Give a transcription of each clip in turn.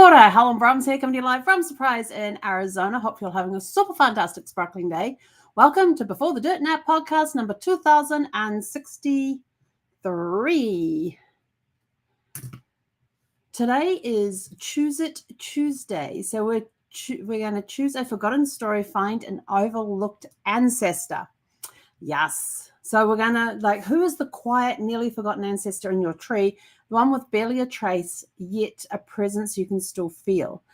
Kia ora, Helen Brums here, coming to you live from Surprise in Arizona. Hope you're having a super fantastic, sparkling day. Welcome to Before the Dirt Nap podcast number 2063. Today is Choose It Tuesday. So we're going to choose a forgotten story, find an overlooked ancestor. Yes. So we're going to, who is the quiet, nearly forgotten ancestor in your tree? The one with barely a trace, yet a presence you can still feel.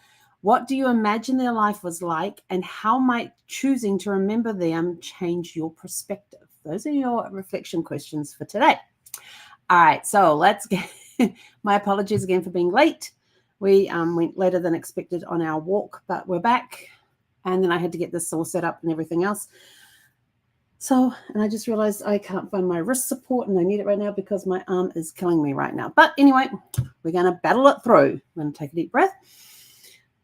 What do you imagine their life was like, and how might choosing to remember them change your perspective? Those are your reflection questions for today. All right, so let's get, my apologies again for being late. We went later than expected on our walk, but we're back. And then I had to get this all set up and everything else. So, and I just realized I can't find my wrist support and I need it right now because my arm is killing me right now. But anyway, we're going to battle it through. I'm going to take a deep breath,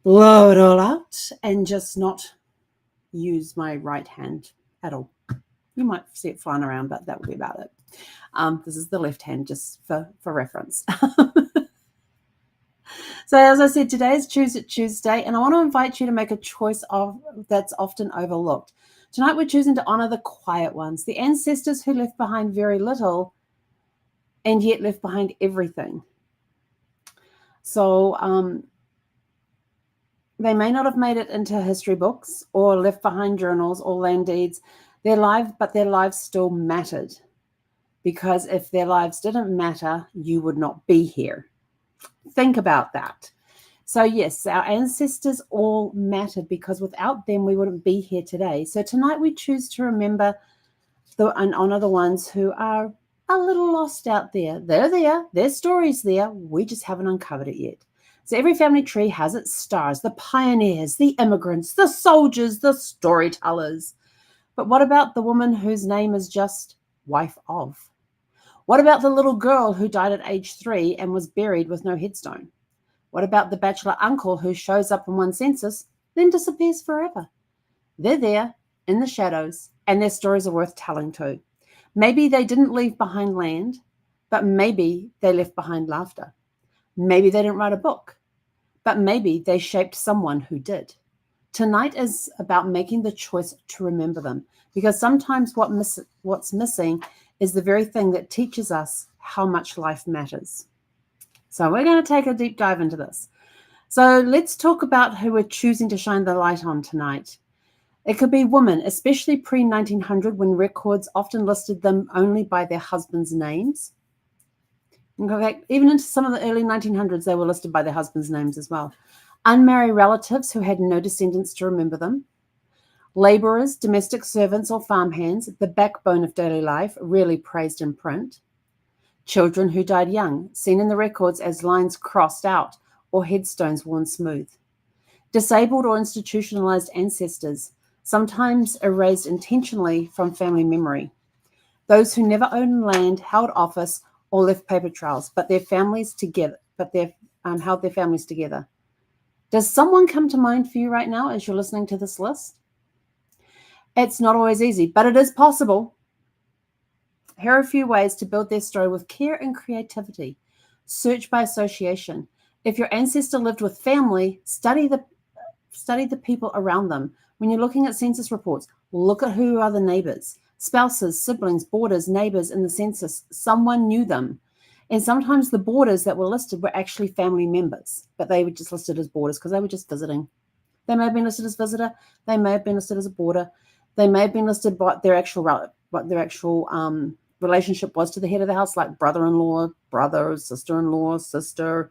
blow it all out, and just not use my right hand at all. You might see it flying around, but that will be about it. This is the left hand, just for reference. So as I said, today is Choose It Tuesday, and I want to invite you to make a choice that's often overlooked. Tonight we're choosing to honor the quiet ones, the ancestors who left behind very little and yet left behind everything. So they may not have made it into history books or left behind journals or land deeds, but their lives still mattered. Because if their lives didn't matter, you would not be here. Think about that. So yes, our ancestors all mattered because without them, we wouldn't be here today. So tonight we choose to remember and honor the ones who are a little lost out there. They're there, their story's there. We just haven't uncovered it yet. So every family tree has its stars, the pioneers, the immigrants, the soldiers, the storytellers. But what about the woman whose name is just wife of? What about the little girl who died at age 3 and was buried with no headstone? What about the bachelor uncle who shows up in one census, then disappears forever? They're there in the shadows, and their stories are worth telling too. Maybe they didn't leave behind land, but maybe they left behind laughter. Maybe they didn't write a book, but maybe they shaped someone who did. Tonight is about making the choice to remember them, because sometimes what's missing is the very thing that teaches us how much life matters. So we're going to take a deep dive into this. So let's talk about who we're choosing to shine the light on tonight. It could be women, especially pre-1900, when records often listed them only by their husbands' names. In fact, even into some of the early 1900s, they were listed by their husbands' names as well. Unmarried relatives who had no descendants to remember them. Laborers, domestic servants or farmhands, the backbone of daily life, rarely praised in print. Children who died young, seen in the records as lines crossed out or headstones worn smooth. Disabled or institutionalized ancestors, sometimes erased intentionally from family memory. Those who never owned land, held office, or left paper trails, but held their families together. Does someone come to mind for you right now as you're listening to this list? It's not always easy, but it is possible. Here are a few ways to build their story with care and creativity. Search by association. If your ancestor lived with family, study the people around them. When you're looking at census reports, look at who are the neighbors, spouses, siblings, boarders, neighbors in the census. Someone knew them. And sometimes the boarders that were listed were actually family members, but they were just listed as boarders because they were just visiting. They may have been listed as visitor. They may have been listed as a boarder. They may have been listed by their actual relationship was to the head of the house, like brother-in-law, brother, sister-in-law, sister,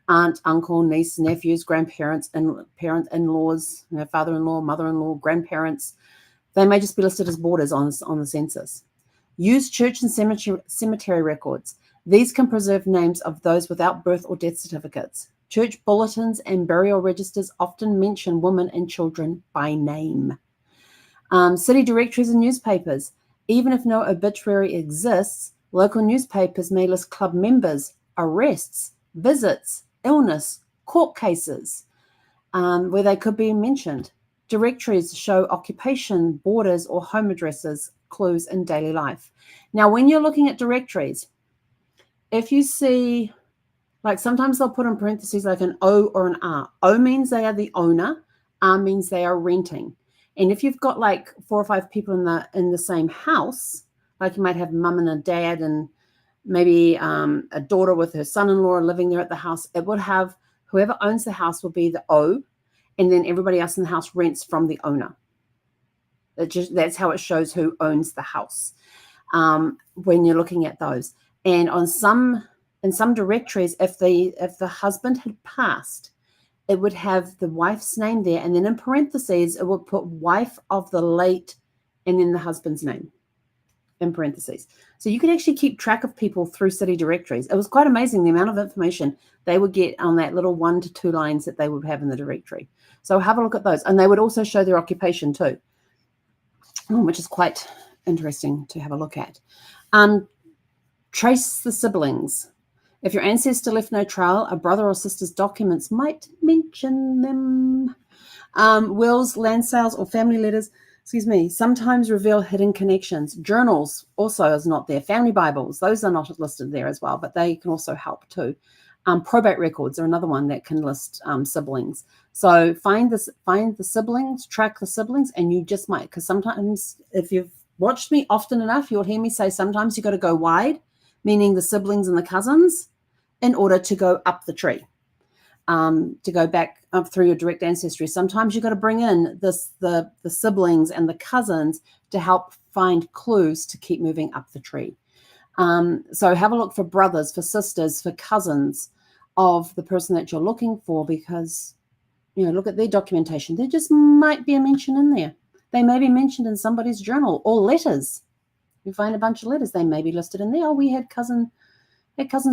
aunt, uncle, niece, nephews, grandparents, and parent-in-laws, father-in-law, mother-in-law, grandparents. They may just be listed as boarders on the census. Use church and cemetery records. These can preserve names of those without birth or death certificates. Church bulletins and burial registers often mention women and children by name. City directories and newspapers. Even if no obituary exists, local newspapers may list club members, arrests, visits, illness, court cases, where they could be mentioned. Directories show occupation, borders, or home addresses, clues in daily life. Now, when you're looking at directories, if you see Like sometimes they'll put in parentheses like an O or an R. O means they are the owner. R means they are renting. And if you've got like 4 or 5 people in the same house, like you might have mum and a dad and maybe a daughter with her son-in-law living there at the house, it would have whoever owns the house will be the O, and then everybody else in the house rents from the owner. That's how it shows who owns the house when you're looking at those. And in some directories, if the husband had passed, it would have the wife's name there, and then in parentheses it would put wife of the late, and then the husband's name in parentheses. So you could actually keep track of people through city directories. It was quite amazing the amount of information they would get on that little 1 to 2 lines that they would have in the directory. So have a look at those, and they would also show their occupation too, which is quite interesting to have a look at. Trace the siblings. If your ancestor left no trail, a brother or sister's documents might mention them. Wills, land sales, or family letters, sometimes reveal hidden connections. Journals also is not there. Family Bibles, those are not listed there as well, but they can also help too. Probate records are another one that can list siblings. So find the siblings, track the siblings, and you just might, because sometimes if you've watched me often enough, you'll hear me say sometimes you got to go wide, meaning the siblings and the cousins, in order to go up the tree, to go back up through your direct ancestry. Sometimes you've got to bring in the siblings and the cousins to help find clues to keep moving up the tree. So have a look for brothers, for sisters, for cousins of the person that you're looking for, because, look at their documentation. There just might be a mention in there. They may be mentioned in somebody's journal, or letters. You find a bunch of letters, they may be listed in there. Oh, we had cousin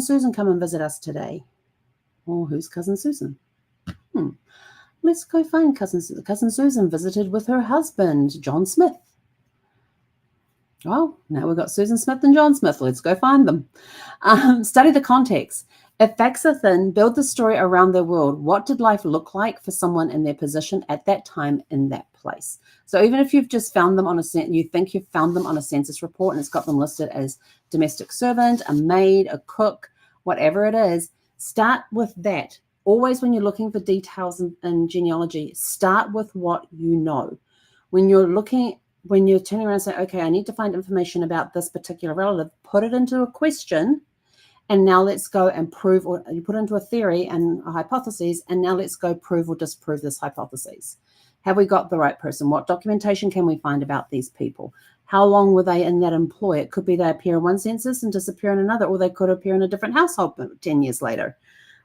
Susan come and visit us today. Oh, who's cousin Susan? Let's go find cousin Susan. Cousin Susan visited with her husband, John Smith. Oh, now we've got Susan Smith and John Smith. Let's go find them. Study the context. If facts are thin, build the story around their world. What did life look like for someone in their position at that time in that place? So even if you've just found them you think you've found them on a census report and it's got them listed as domestic servant, a maid, a cook, whatever it is, start with that. Always when you're looking for details in genealogy, start with what you know. When you're turning around and saying, okay, I need to find information about this particular relative, put it into a question. And now let's go and prove, or you put into a theory and a hypothesis, and now let's go prove or disprove this hypothesis. Have we got the right person? What documentation can we find about these people? How long were they in that employ? It could be they appear in one census and disappear in another, or they could appear in a different household 10 years later.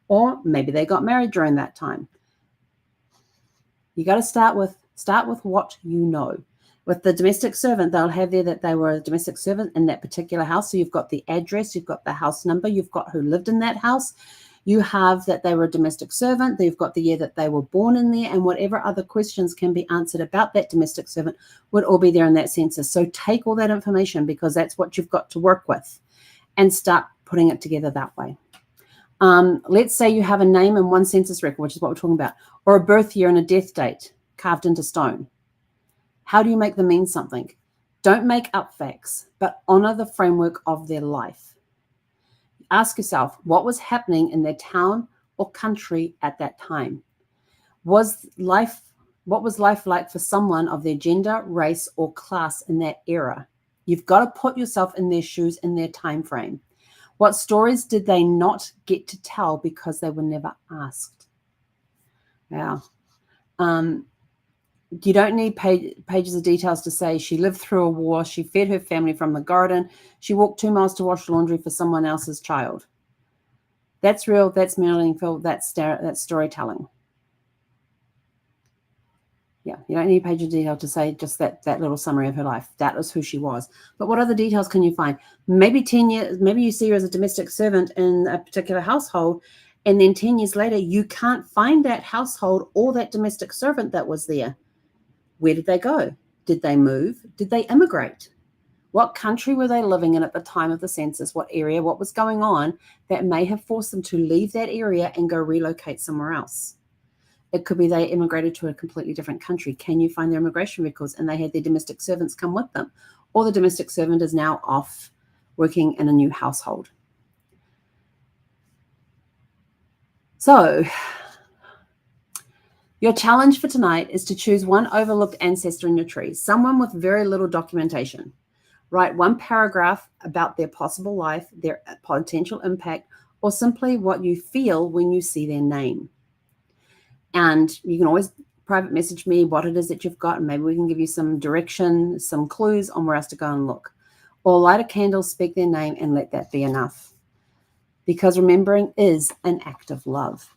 Or maybe they got married during that time. You got to start with what you know. With the domestic servant, they'll have there that they were a domestic servant in that particular house. So you've got the address, you've got the house number, you've got who lived in that house. You have that they were a domestic servant. You've got the year that they were born in there, and whatever other questions can be answered about that domestic servant would all be there in that census. So take all that information, because that's what you've got to work with, and start putting it together that way. Let's say you have a name in one census record, which is what we're talking about, or a birth year and a death date carved into stone. How do you make them mean something? Don't make up facts, but honor the framework of their life. Ask yourself, what was happening in their town or country at that time? What was life like for someone of their gender, race, or class in that era? You've got to put yourself in their shoes, in their time frame. What stories did they not get to tell because they were never asked? Yeah. You don't need pages of details to say she lived through a war, she fed her family from the garden, she walked 2 miles to wash laundry for someone else's child. That's real, that's meaningful, that's storytelling. Yeah, you don't need a page of detail to say just that little summary of her life. That was who she was. But what other details can you find? Maybe 10 years, maybe you see her as a domestic servant in a particular household, and then 10 years later, you can't find that household or that domestic servant that was there. Where did they go? Did they move? Did they immigrate? What country were they living in at the time of the census? What area? What was going on that may have forced them to leave that area and go relocate somewhere else? It could be they immigrated to a completely different country. Can you find their immigration records and they had their domestic servants come with them? Or the domestic servant is now off working in a new household. So your challenge for tonight is to choose one overlooked ancestor in your tree, someone with very little documentation. Write one paragraph about their possible life, their potential impact, or simply what you feel when you see their name. And you can always private message me what it is that you've got, and maybe we can give you some direction, some clues on where else to go and look. Or light a candle, speak their name, and let that be enough. Because remembering is an act of love.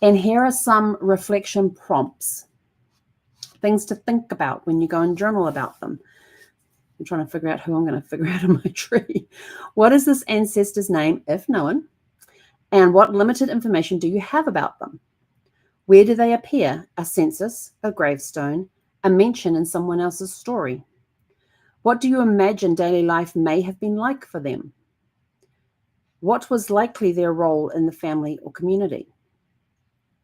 And here are some reflection prompts, things to think about when you go and journal about them. I'm trying to figure out who I'm going to figure out in my tree. What is this ancestor's name, if known? And what limited information do you have about them? Where do they appear? A census, a gravestone, a mention in someone else's story? What do you imagine daily life may have been like for them? What was likely their role in the family or community?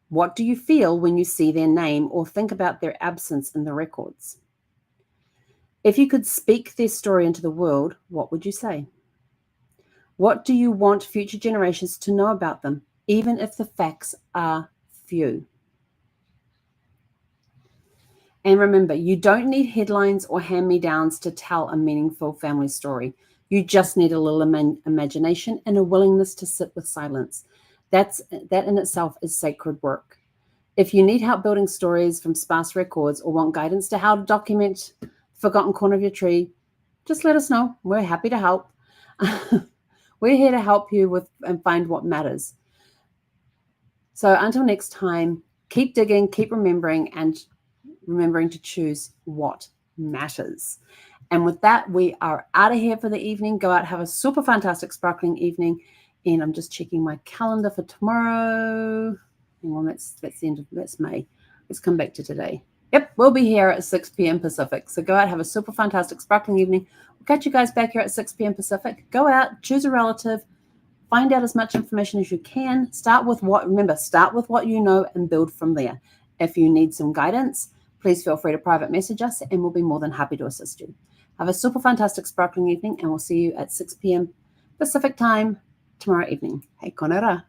What do you feel when you see their name or think about their absence in the records? If you could speak their story into the world, what would you say? What do you want future generations to know about them, even if the facts are few? And remember, you don't need headlines or hand-me-downs to tell a meaningful family story. You just need a little imagination and a willingness to sit with silence. That in itself is sacred work. If you need help building stories from sparse records or want guidance to how to document the forgotten corner of your tree, just let us know. We're happy to help. We're here to help you with and find what matters. So until next time, keep digging, keep remembering, and remembering to choose what matters. And with that, we are out of here for the evening. Go out, have a super fantastic, sparkling evening. And I'm just checking my calendar for tomorrow. Well, that's the end of, that's May. Let's come back to today. Yep, we'll be here at 6 p.m. Pacific. So go out, have a super fantastic, sparkling evening. We'll catch you guys back here at 6 p.m. Pacific. Go out, choose a relative, find out as much information as you can. Start with what you know and build from there. If you need some guidance, please feel free to private message us and we'll be more than happy to assist you. Have a super fantastic, sparkling evening and we'll see you at 6 p.m. Pacific time tomorrow evening. Hei konera.